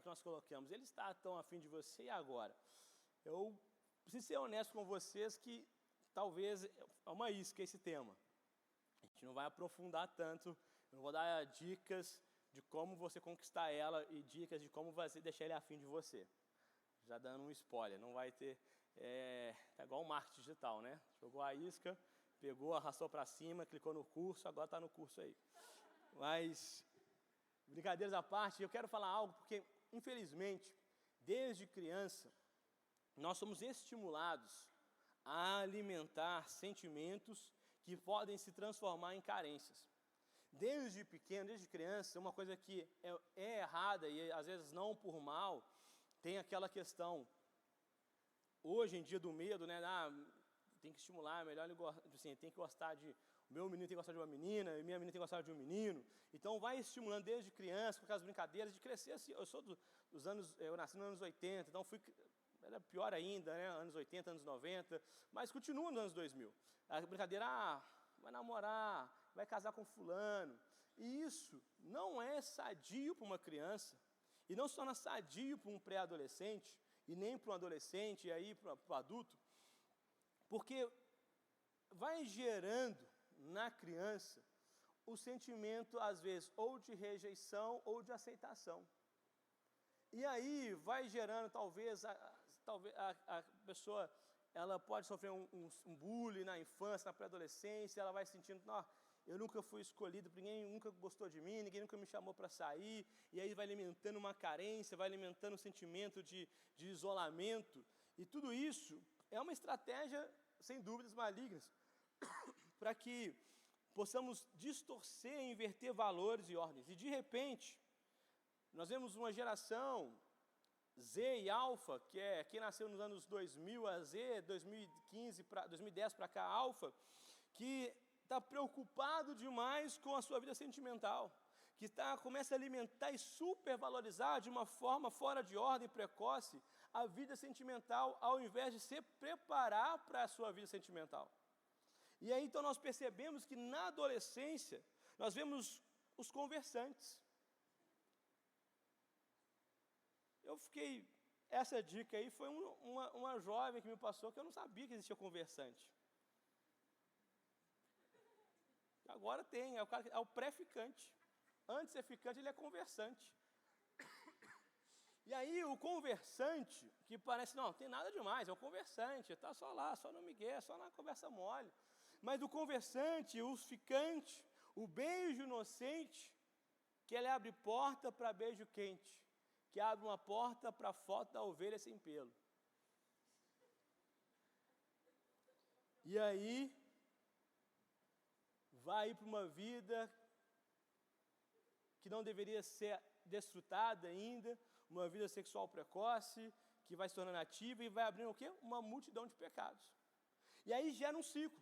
que nós colocamos, ele está tão afim de você e agora? Eu preciso ser honesto com vocês que talvez é uma isca esse tema. A gente não vai aprofundar tanto, eu não vou dar dicas de como você conquistar ela e dicas de como você deixar ele afim de você. Já dando um spoiler, não vai ter... tá igual o marketing digital, né? Jogou a isca, pegou, arrastou para cima, clicou no curso, agora está no curso aí. Mas, brincadeiras à parte, eu quero falar algo porque, infelizmente, desde criança, nós somos estimulados a alimentar sentimentos que podem se transformar em carências. Desde pequeno, desde criança, uma coisa que é errada e às vezes não por mal, tem aquela questão, hoje em dia do medo, né? Tem que estimular, melhor ele assim, tem que gostar de... O meu menino tem que gostar de uma menina, e minha menina tem que gostar de um menino. Então vai estimulando desde criança, com aquelas brincadeiras, de crescer assim. Eu sou dos anos... Eu nasci nos anos 80, então era pior ainda, né? Anos 80, anos 90, mas continua nos anos 2000. A brincadeira, vai namorar, vai casar com fulano. E isso não é sadio para uma criança, e não se torna sadio para um pré-adolescente, e nem para um adolescente, e aí para o adulto, porque vai gerando na criança o sentimento, às vezes, ou de rejeição ou de aceitação. E aí vai gerando, talvez a pessoa, ela pode sofrer um bullying na infância, na pré-adolescência, ela vai sentindo, não, eu nunca fui escolhido, ninguém nunca gostou de mim, ninguém nunca me chamou para sair, e aí vai alimentando uma carência, vai alimentando um sentimento de isolamento, e tudo isso é uma estratégia, sem dúvidas, malignas, para que possamos distorcer e inverter valores e ordens. E, de repente, nós vemos uma geração Z e Alfa, que é quem nasceu nos anos 2000 a Z, 2010 para cá, Alfa, que está preocupado demais com a sua vida sentimental, que começa a alimentar e supervalorizar de uma forma fora de ordem, precoce, a vida sentimental, ao invés de se preparar para a sua vida sentimental. E aí, então, nós percebemos que na adolescência, nós vemos os conversantes. Essa dica aí foi uma jovem que me passou, que eu não sabia que existia conversante. Agora tem, é o pré-ficante. Antes de ser ficante, ele é conversante. E aí o conversante, que parece, não tem nada demais, é o conversante, está só lá, só no migué, só na conversa mole. Mas o conversante, o ficante, o beijo inocente, que ele abre porta para beijo quente, que abre uma porta para a foto da ovelha sem pelo. E aí, vai para uma vida que não deveria ser desfrutada ainda, uma vida sexual precoce, que vai se tornando ativa e vai abrindo o quê? Uma multidão de pecados. E aí gera um ciclo.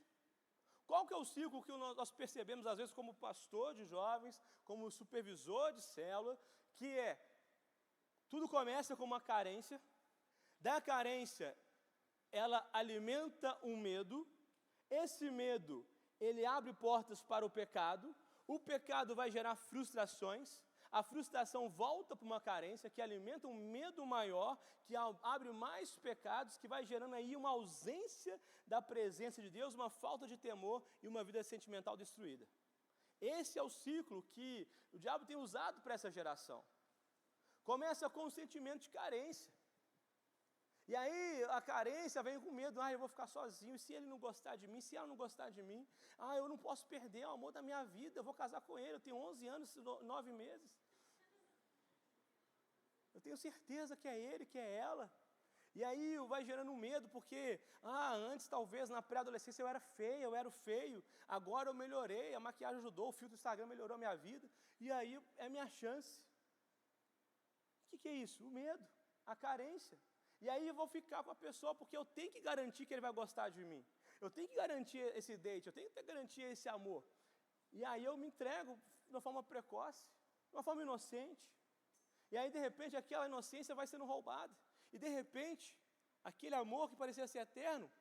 Qual que é o ciclo que nós percebemos, às vezes, como pastor de jovens, como supervisor de célula, que tudo começa com uma carência, da carência, ela alimenta um medo, esse medo, ele abre portas para o pecado vai gerar frustrações, a frustração volta para uma carência, que alimenta um medo maior, que abre mais pecados, que vai gerando aí uma ausência da presença de Deus, uma falta de temor e uma vida sentimental destruída. Esse é o ciclo que o diabo tem usado para essa geração. Começa com o sentimento de carência. E aí a carência vem com medo, eu vou ficar sozinho, e se ele não gostar de mim, se ela não gostar de mim, eu não posso perder o amor da minha vida, eu vou casar com ele, eu tenho 11 anos, 9 meses. Eu tenho certeza que é ele, que é ela. E aí vai gerando um medo, porque, antes talvez na pré-adolescência eu era feia, eu era feio, agora eu melhorei, a maquiagem ajudou, o filtro do Instagram melhorou a minha vida, e aí é a minha chance. O que é isso? O medo, a carência. E aí eu vou ficar com a pessoa, porque eu tenho que garantir que ele vai gostar de mim. Eu tenho que garantir esse date, eu tenho que garantir esse amor. E aí eu me entrego de uma forma precoce, de uma forma inocente. E aí, de repente, aquela inocência vai sendo roubada. E, de repente, aquele amor que parecia ser eterno,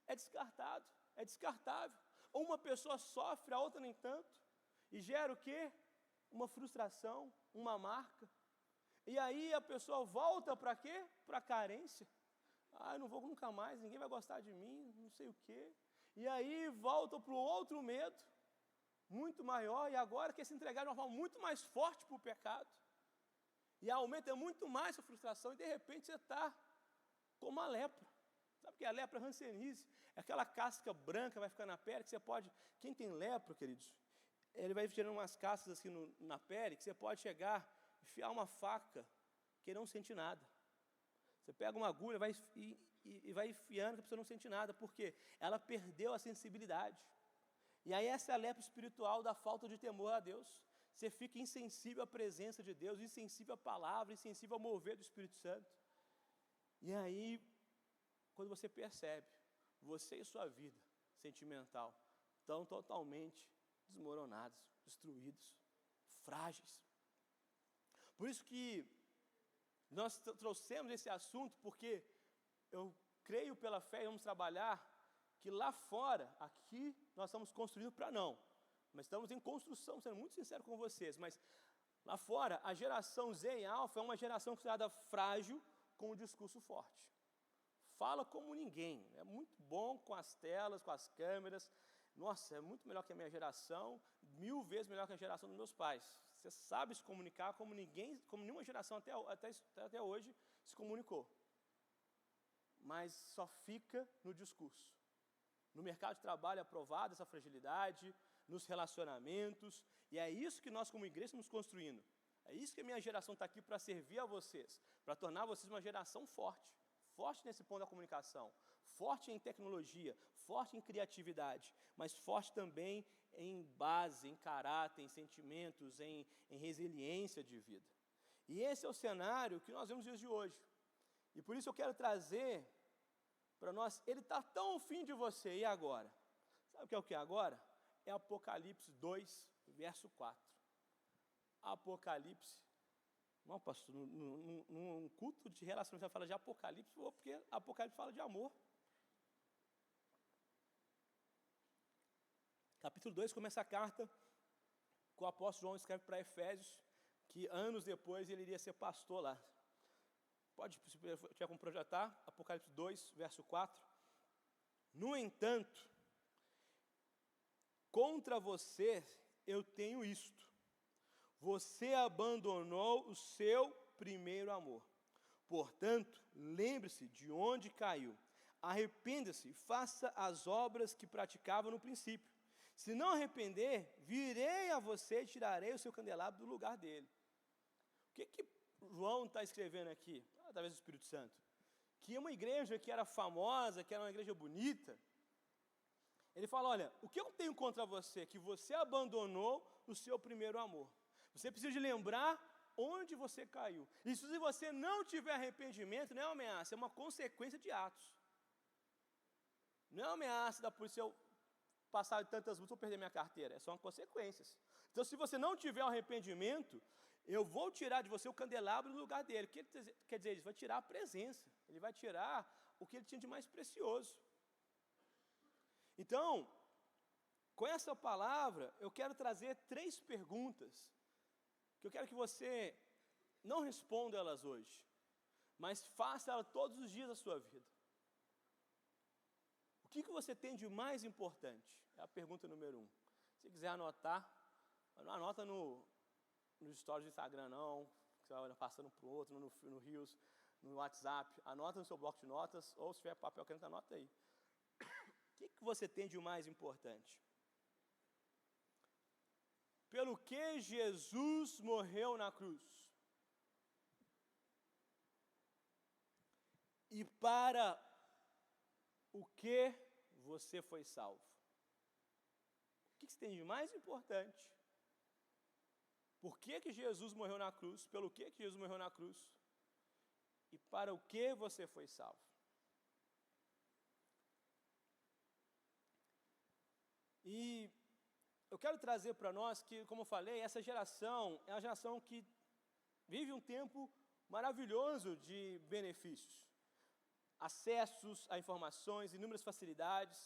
é descartado, é descartável. Ou uma pessoa sofre, a outra nem tanto. E gera o quê? Uma frustração, uma marca. E aí a pessoa volta para quê? Para a carência. Eu não vou nunca mais, ninguém vai gostar de mim, não sei o quê. E aí volta para o outro medo, muito maior, e agora quer se entregar de uma forma muito mais forte para o pecado. E aumenta muito mais a frustração, e de repente você está como a lepra. Sabe o que é a lepra? Hanseníase. É aquela casca branca, vai ficar na pele, que você pode... Quem tem lepra, queridos, ele vai tirando umas cascas assim na pele, que você pode chegar, enfiar uma faca, que não sente nada. Você pega uma agulha e vai enfiando, que a pessoa não sente nada. Por quê? Ela perdeu a sensibilidade. E aí essa é a lepra espiritual da falta de temor a Deus. Você fica insensível à presença de Deus, insensível à palavra, insensível ao mover do Espírito Santo. E aí, quando você percebe, você e sua vida sentimental estão totalmente desmoronados, destruídos, frágeis. Por isso que nós trouxemos esse assunto, porque eu creio pela fé e vamos trabalhar que lá fora, aqui, nós estamos construindo para não. Mas estamos em construção, sendo muito sincero com vocês. Mas lá fora, a geração Z e Alfa é uma geração considerada frágil com um discurso forte. Fala como ninguém. É muito bom com as telas, com as câmeras. Nossa, é muito melhor que a minha geração, 1000 vezes melhor que a geração dos meus pais. Você sabe se comunicar como ninguém, como nenhuma geração até hoje se comunicou. Mas só fica no discurso. No mercado de trabalho é provada essa fragilidade, nos relacionamentos, e é isso que nós como igreja estamos construindo. É isso que a minha geração está aqui para servir a vocês, para tornar vocês uma geração forte. Forte nesse ponto da comunicação, forte em tecnologia, forte em criatividade, mas forte também em base, em caráter, em sentimentos, em resiliência de vida. E esse é o cenário que nós vemos nos dias de hoje. E por isso eu quero trazer para nós, ele está tão afim de você, e agora? Sabe o que é agora? É Apocalipse 2, verso 4. Apocalipse. Não, pastor, num culto de relacionamento, você fala de Apocalipse, porque Apocalipse fala de amor. Capítulo 2 começa a carta que o apóstolo João escreve para Efésios, que anos depois ele iria ser pastor lá. Pode, se tiver como projetar, Apocalipse 2, verso 4. No entanto, contra você eu tenho isto: você abandonou o seu primeiro amor. Portanto, lembre-se de onde caiu. Arrependa-se e faça as obras que praticava no princípio. Se não arrepender, virei a você e tirarei o seu candelabro do lugar dele. O que João está escrevendo aqui? Através do Espírito Santo. Que uma igreja que era famosa, que era uma igreja bonita, ele fala, olha, o que eu tenho contra você? Que você abandonou o seu primeiro amor. Você precisa de lembrar onde você caiu. E se você não tiver arrependimento, não é uma ameaça, é uma consequência de atos. Não é uma ameaça da polícia, eu passar de tantas multas, vou perder minha carteira. São consequências. Então, se você não tiver arrependimento, eu vou tirar de você o candelabro do lugar dele. O que ele quer dizer? Ele vai tirar a presença. Ele vai tirar o que ele tinha de mais precioso. Então, com essa palavra, eu quero trazer 3 perguntas, que eu quero que você não responda elas hoje, mas faça elas todos os dias da sua vida. O que você tem de mais importante? É a pergunta número 1. Se quiser anotar, não anota nos stories do Instagram não, que você vai passando para o outro, no Reels, no WhatsApp, anota no seu bloco de notas, ou se tiver papel caneta, anota aí. O que você tem de mais importante? Pelo que Jesus morreu na cruz? E para o que você foi salvo? O que você tem de mais importante? Por que Jesus morreu na cruz? Pelo que Jesus morreu na cruz? E para o que você foi salvo? E eu quero trazer para nós que, como eu falei, essa geração é uma geração que vive um tempo maravilhoso de benefícios. Acessos a informações, inúmeras facilidades,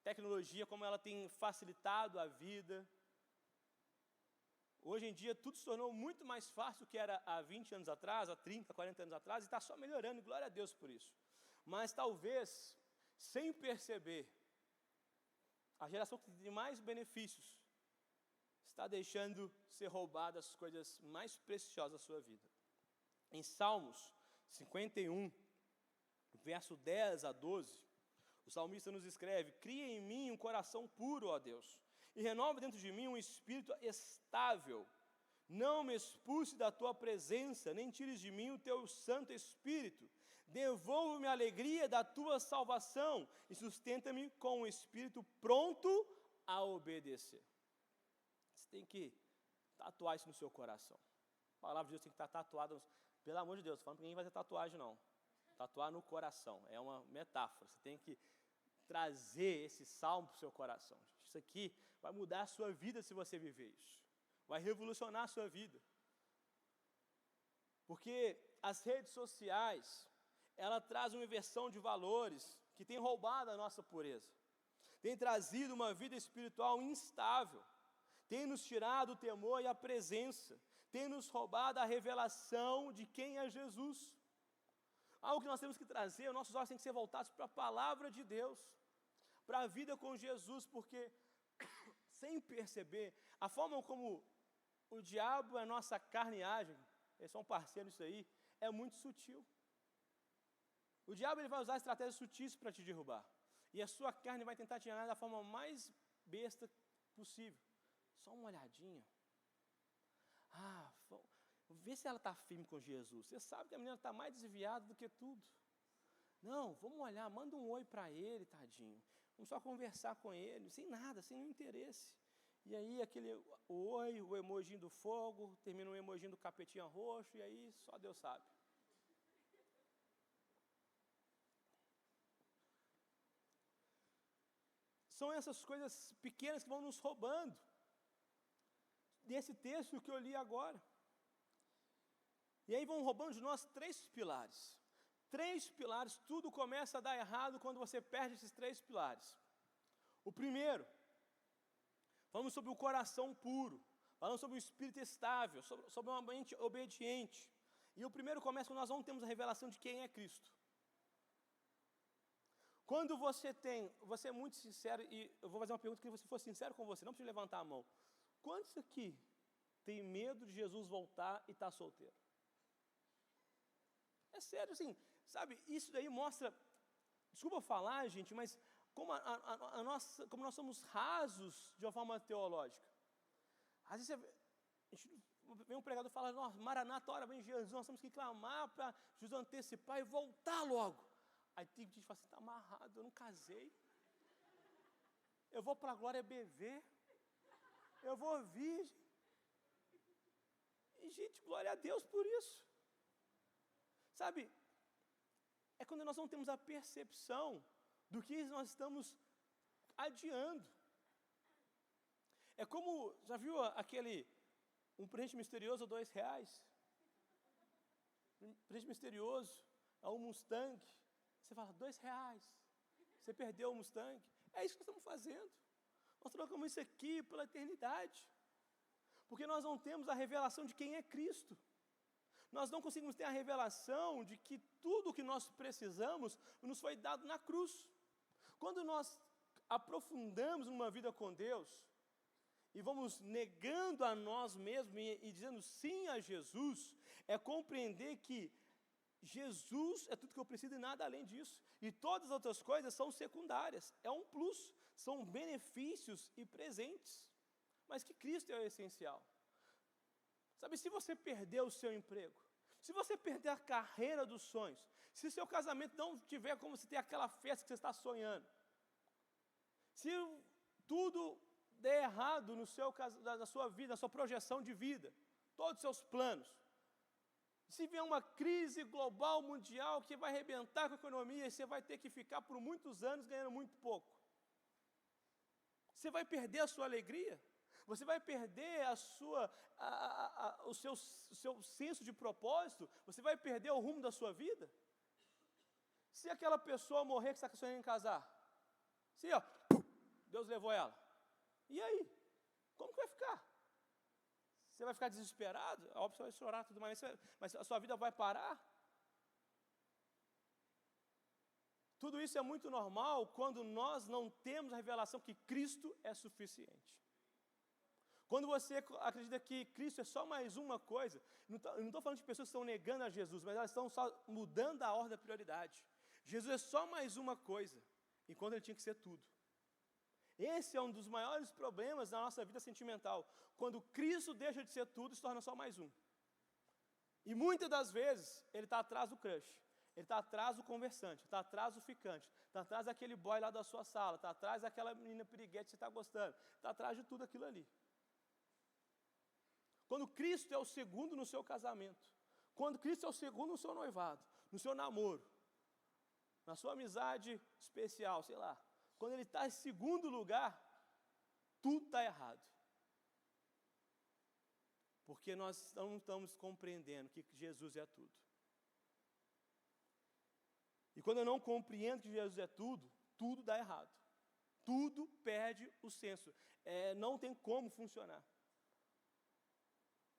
tecnologia, como ela tem facilitado a vida. Hoje em dia, tudo se tornou muito mais fácil do que era há 20 anos atrás, há 30, 40 anos atrás, e está só melhorando, e glória a Deus por isso. Mas talvez, sem perceber, a geração que tem mais benefícios está deixando ser roubada as coisas mais preciosas da sua vida. Em Salmos 51, verso 10 a 12, o salmista nos escreve: cria em mim um coração puro, ó Deus, e renova dentro de mim um espírito estável. Não me expulse da tua presença, nem tires de mim o teu Santo Espírito. Devolve-me a alegria da tua salvação e sustenta-me com um espírito pronto a obedecer. Você tem que tatuar isso no seu coração. A palavra de Deus tem que estar tatuada, pelo amor de Deus, falando que ninguém vai fazer tatuagem não. Tatuar no coração, é uma metáfora. Você tem que trazer esse salmo para o seu coração. Isso aqui vai mudar a sua vida se você viver isso. Vai revolucionar a sua vida. Porque as redes sociais, ela traz uma inversão de valores que tem roubado a nossa pureza. Tem trazido uma vida espiritual instável. Tem nos tirado o temor e a presença. Tem nos roubado a revelação de quem é Jesus. Algo que nós temos que trazer, os nossos olhos têm que ser voltados para a palavra de Deus, para a vida com Jesus, porque, sem perceber, a forma como o diabo é a nossa carne e age, eles são parceiros nisso aí, é muito sutil. O diabo ele vai usar estratégias sutis para te derrubar, e a sua carne vai tentar te enganar da forma mais besta possível. Só uma olhadinha. Vê se ela está firme com Jesus. Você sabe que a menina está mais desviada do que tudo. Não, vamos olhar, manda um oi para ele, tadinho. Vamos só conversar com ele, sem nada, sem nenhum interesse. E aí aquele oi, o emojinho do fogo, termina o emojinho do capetinha roxo, e aí só Deus sabe. São essas coisas pequenas que vão nos roubando. Desse texto que eu li agora. E aí vão roubando de nós 3 pilares. 3 pilares, tudo começa a dar errado quando você perde esses 3 pilares. O primeiro, falamos sobre o coração puro, falamos sobre o espírito estável, sobre uma mente obediente. E o primeiro começa quando nós não temos a revelação de quem é Cristo. Quando você é muito sincero, e eu vou fazer uma pergunta que você for sincero com você, não precisa levantar a mão. Quantos aqui tem medo de Jesus voltar e está solteiro? É sério, assim, sabe, isso daí mostra, desculpa falar, gente, mas como, como nós somos rasos de uma forma teológica. Às vezes vem um pregador e fala: nossa, Maranata, hora vem Jesus, nós temos que clamar para Jesus antecipar e voltar logo. Aí tem gente que fala assim: está amarrado, eu não casei, eu vou para a glória BV, eu vou virgem. E gente, glória a Deus por isso. Sabe, é quando nós não temos a percepção do que nós estamos adiando. É como, já viu um presente misterioso, R$2? Um presente misterioso, é um Mustang. Você fala, R$2. Você perdeu o Mustang. É isso que nós estamos fazendo. Nós trocamos isso aqui pela eternidade. Porque nós não temos a revelação de quem é Cristo. Nós não conseguimos ter a revelação de que tudo o que nós precisamos nos foi dado na cruz. Quando nós aprofundamos numa vida com Deus e vamos negando a nós mesmos e dizendo sim a Jesus, é compreender que Jesus é tudo que eu preciso e nada além disso. E todas as outras coisas são secundárias, é um plus, são benefícios e presentes. Mas que Cristo é o essencial. Sabe, se você perder o seu emprego, se você perder a carreira dos sonhos, se seu casamento não tiver como você ter aquela festa que você está sonhando, se tudo der errado na sua vida, na sua projeção de vida, todos os seus planos, se vier uma crise global, mundial, que vai arrebentar com a economia e você vai ter que ficar por muitos anos ganhando muito pouco, você vai perder a sua alegria? Você vai perder o seu senso de propósito? Você vai perder o rumo da sua vida? Se aquela pessoa morrer que está sonhando em casar, se Deus levou ela, e aí? Como que vai ficar? Você vai ficar desesperado? Óbvio, você vai chorar tudo mais, mas a sua vida vai parar? Tudo isso é muito normal quando nós não temos a revelação que Cristo é suficiente. Quando você acredita que Cristo é só mais uma coisa, eu não estou falando de pessoas que estão negando a Jesus, mas elas estão só mudando a ordem da prioridade. Jesus é só mais uma coisa, enquanto ele tinha que ser tudo. Esse é um dos maiores problemas da nossa vida sentimental. Quando Cristo deixa de ser tudo, se torna só mais um. E muitas das vezes, ele está atrás do crush. Ele está atrás do conversante, está atrás do ficante, está atrás daquele boy lá da sua sala, está atrás daquela menina piriguete que você está gostando, está atrás de tudo aquilo ali. Quando Cristo é o segundo no seu casamento, quando Cristo é o segundo no seu noivado, no seu namoro, na sua amizade especial, sei lá, quando ele está em segundo lugar, tudo está errado. Porque nós não estamos compreendendo que Jesus é tudo. E quando eu não compreendo que Jesus é tudo, tudo dá errado. Tudo perde o senso. Não tem como funcionar.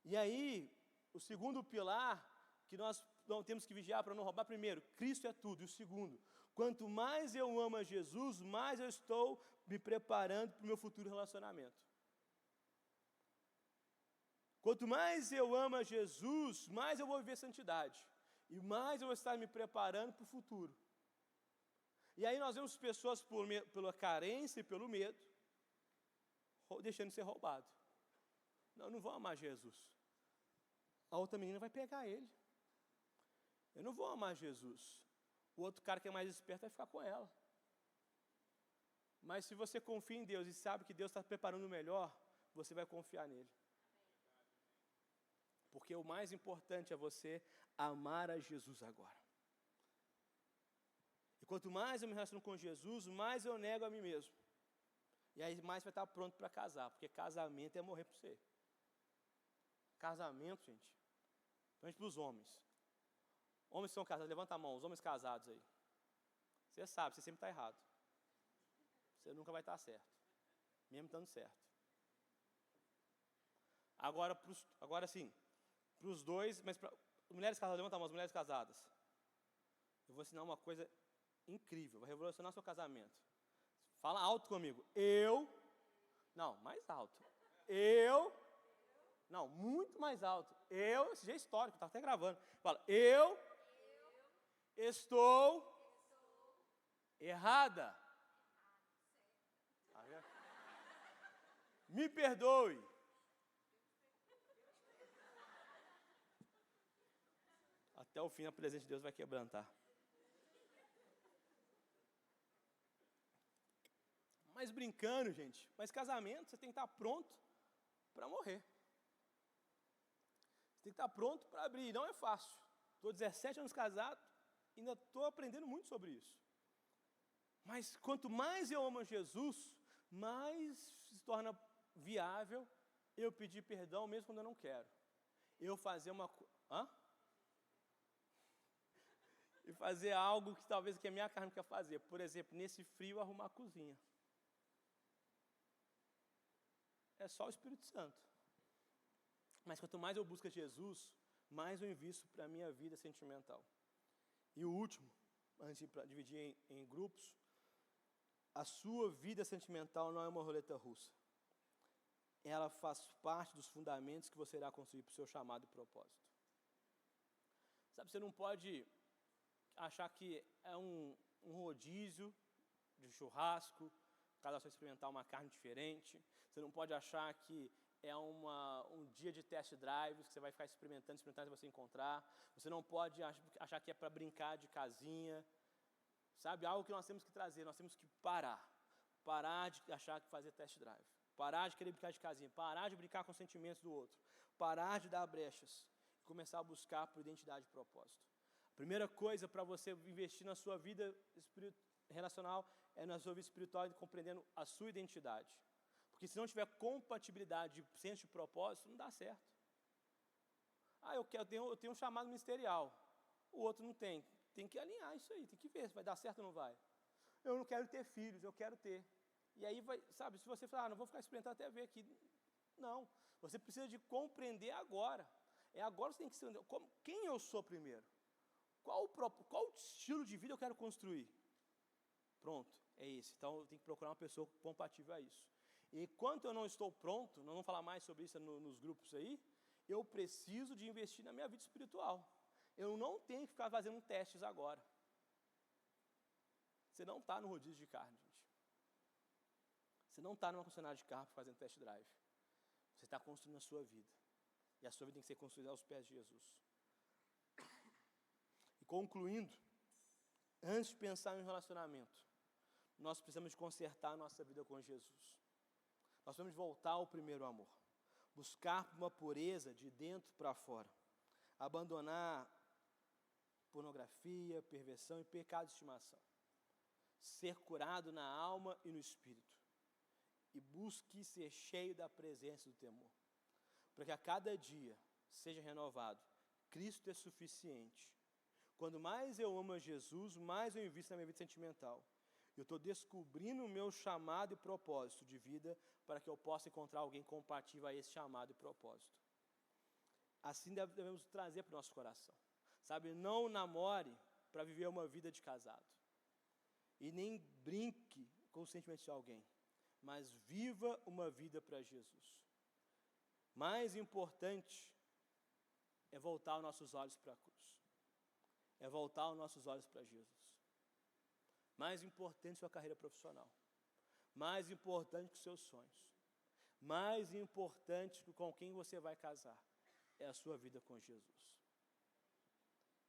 E aí, o segundo pilar que nós não temos que vigiar para não roubar, primeiro, Cristo é tudo. E o segundo, quanto mais eu amo a Jesus, mais eu estou me preparando para o meu futuro relacionamento. Quanto mais eu amo a Jesus, mais eu vou viver santidade. E mais eu vou estar me preparando para o futuro. E aí nós vemos pessoas pela carência e pelo medo, deixando de ser roubado. Não vou amar Jesus. A outra menina vai pegar ele. Eu não vou amar Jesus. O outro cara que é mais esperto vai ficar com ela. Mas se você confia em Deus e sabe que Deus está preparando o melhor, você vai confiar nele. Porque o mais importante é você amar a Jesus agora. E quanto mais eu me relaciono com Jesus, mais eu nego a mim mesmo. E aí mais vai estar pronto para casar, porque casamento é morrer por você. Casamento, gente, principalmente para os homens. Homens que são casados, levanta a mão, os homens casados aí. Você sabe, você sempre está errado. Você nunca vai estar certo, mesmo estando certo. Agora sim, para os dois, mas para mulheres casadas, levanta a mão, as mulheres casadas. Eu vou ensinar uma coisa incrível, vai revolucionar seu casamento. Fala alto comigo. Não, mais alto. Não, muito mais alto. Esse já é histórico, está até gravando. Fala, eu estou errada. Me perdoe. Até o fim a presença de Deus vai quebrantar. Mas brincando, gente, mas casamento você tem que estar pronto para morrer. Você tem que estar pronto para abrir, não é fácil. Estou 17 anos casado, ainda estou aprendendo muito sobre isso. Mas quanto mais eu amo Jesus, mais se torna viável eu pedir perdão mesmo quando eu não quero. Eu fazer e fazer algo que talvez que a minha carne quer fazer. Por exemplo, nesse frio, arrumar a cozinha. É só o Espírito Santo. Mas quanto mais eu busco Jesus, mais eu invisto para a minha vida sentimental. E o último, antes de dividir em grupos, a sua vida sentimental não é uma roleta russa. Ela faz parte dos fundamentos que você irá construir para o seu chamado e propósito. Sabe, você não pode achar que é um rodízio de churrasco, cada vez experimentar uma carne diferente. Você não pode achar que é um dia de test drives, que você vai ficar experimentando até você encontrar. Você não pode achar que é para brincar de casinha. Sabe, algo que nós temos que trazer, nós temos que parar. Parar de achar que fazer test drive. Parar de querer brincar de casinha. Parar de brincar com os sentimentos do outro. Parar de dar brechas. E começar a buscar por identidade e propósito. A primeira coisa para você investir na sua vida relacional é na sua vida espiritual e compreendendo a sua identidade. Porque se não tiver compatibilidade de senso de propósito, não dá certo. Eu tenho um chamado ministerial, o outro não tem. Tem que alinhar isso aí, tem que ver se vai dar certo ou não vai. Eu não quero ter filhos, eu quero ter. E aí vai, sabe, se você falar, não vou ficar experimentando até ver aqui. Não, Você precisa de compreender agora. É agora que você tem que se entender quem eu sou primeiro. Qual estilo de vida eu quero construir? Pronto, é esse. Então eu tenho que procurar uma pessoa compatível a isso. E enquanto eu não estou pronto, nós vamos falar mais sobre isso nos grupos aí, eu preciso de investir na minha vida espiritual. Eu não tenho que ficar fazendo testes agora. Você não está no rodízio de carne, gente. Você não está numa concessionária de carro fazendo test drive. Você está construindo a sua vida. E a sua vida tem que ser construída aos pés de Jesus. E concluindo, antes de pensar em um relacionamento, nós precisamos de consertar a nossa vida com Jesus. Nós precisamos voltar ao primeiro amor. Buscar uma pureza de dentro para fora. Abandonar pornografia, perversão e pecado de estimação. Ser curado na alma e no espírito. E busque ser cheio da presença do temor. Para que a cada dia seja renovado. Cristo é suficiente. Quando mais eu amo a Jesus, mais eu invisto na minha vida sentimental. Eu estou descobrindo o meu chamado e propósito de vida para que eu possa encontrar alguém compatível a esse chamado e propósito. Assim devemos trazer para o nosso coração. Sabe, não namore para viver uma vida de casado. E nem brinque com os sentimentos de alguém. Mas viva uma vida para Jesus. Mais importante é voltar os nossos olhos para a cruz. É voltar os nossos olhos para Jesus. Mais importante sua carreira profissional. Mais importante que os seus sonhos. Mais importante que com quem você vai casar. É a sua vida com Jesus.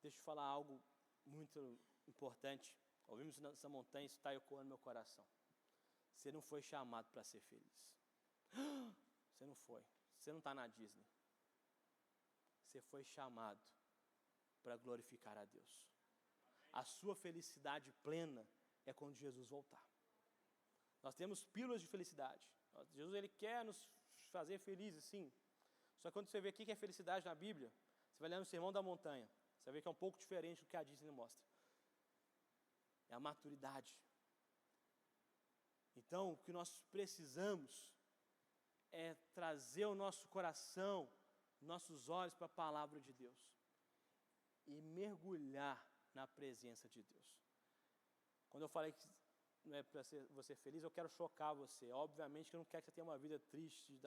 Deixa eu falar algo muito importante. Ouvimos nessa montanha, isso está ecoando no meu coração. Você não foi chamado para ser feliz. Você não foi. Você não está na Disney. Você foi chamado para glorificar a Deus. A sua felicidade plena é quando Jesus voltar. Nós temos pílulas de felicidade. Jesus, ele quer nos fazer felizes, sim. Só que quando você vê o que é felicidade na Bíblia, você vai ler no Sermão da Montanha. Você vai ver que é um pouco diferente do que a Disney mostra. É a maturidade. Então, o que nós precisamos é trazer o nosso coração, nossos olhos para a palavra de Deus. E mergulhar na presença de Deus. Quando eu falei que não é para você feliz, eu quero chocar você. Obviamente que eu não quero que você tenha uma vida triste,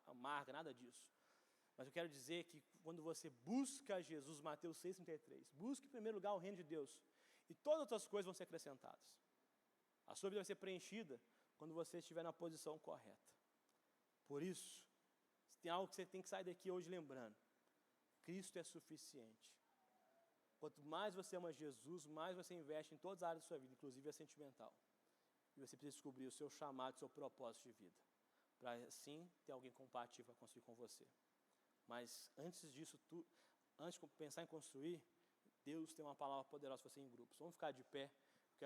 amarga, nada disso. Mas eu quero dizer que quando você busca Jesus, Mateus 6,33, busque em primeiro lugar o reino de Deus. E todas as outras coisas vão ser acrescentadas. A sua vida vai ser preenchida quando você estiver na posição correta. Por isso, tem algo que você tem que sair daqui hoje lembrando. Cristo é suficiente. Quanto mais você ama Jesus, mais você investe em todas as áreas da sua vida, inclusive a sentimental. E você precisa descobrir o seu chamado, o seu propósito de vida. Para assim ter alguém compatível para construir com você. Mas antes disso, antes de pensar em construir, Deus tem uma palavra poderosa para você em grupos. Vamos ficar de pé.